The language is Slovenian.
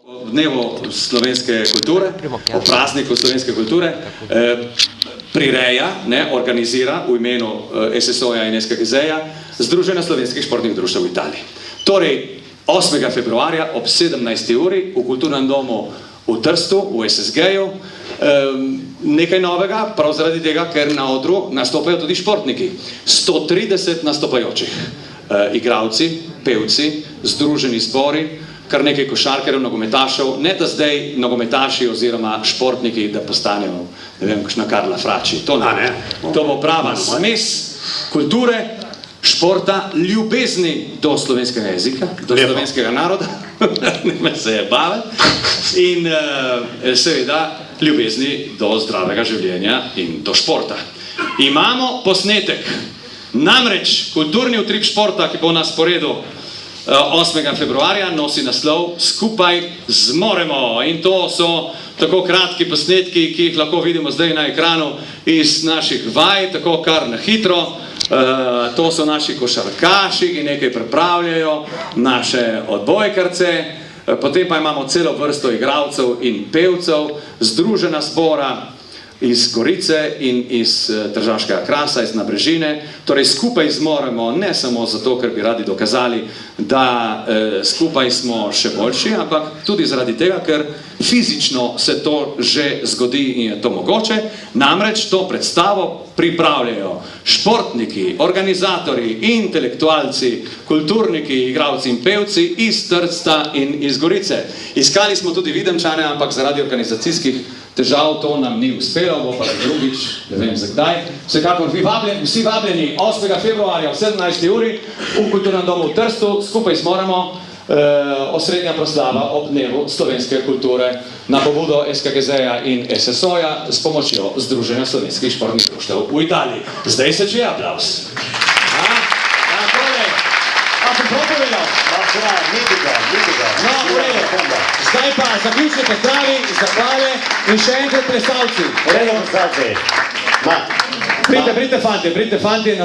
O dnevu slovenske kulture, o prazniku slovenske kulture, prireja, organizira v imenu SSO-ja in SKGZ-ja Združenje slovenskih športnih društev v Italiji. Torej, 8. februarja ob 17. uri v Kulturnem domu v Trstu, v SSG-ju, nekaj novega, prav zaradi tega, ker na odru nastopajo tudi športniki. 130 nastopajočih, igralci, pevci, združeni zbori, kar nekaj košarkarjev, nogometašev, ne da zdaj nogometaši oziroma športniki, da postanejo, ne vem, kakšna Karla Frači. To ne. To bo prava smes kulture, športa, ljubezni do slovenskega jezika, do slovenskega naroda, ne me se je bave, in seveda ljubezni do zdravega življenja in do športa. Imamo posnetek, namreč kulturni utrip športa, ki bo na sporedu 8. februarja, nosi naslov Skupaj zmoremo, in to so tako kratki posnetki, ki jih lahko vidimo zdaj na ekranu iz naših vaj, tako kar na hitro. To so naši košarkaši, ki nekaj pripravljajo, naše odbojkarce, potem pa imamo celo vrsto igralcev in pevcev, združena zbora iz Gorice in iz Tržaškega krasa, iz Nabrežine. Torej skupaj zmoremo ne samo zato, ker bi radi dokazali, da skupaj smo še boljši, ampak tudi zaradi tega, ker fizično se to že zgodi in je to mogoče. Namreč to predstavo pripravljajo športniki, organizatorji, intelektualci, kulturniki, igralci in pevci iz Trsta in iz Gorice. Iskali smo tudi Videmčane, ampak zaradi organizacijskih težav to nam ni uspelo, bo pa drugič, ne vem zakdaj. Vsekakor vsi vabljeni 8. februarja v 17. uri v Kulturnem domu v Trstu, skupaj zmoremo, osrednja proslava ob dnevu slovenske kulture na pobudo SKGZ-ja in SSO-ja s pomočjo Združenja slovenskih športnih društev v Italiji. Zdaj se čuje aplavz. No, v redu. Zdaj pa zaključne pozdravi, zahvale in še enkrat plesalci. Pridite, fantje,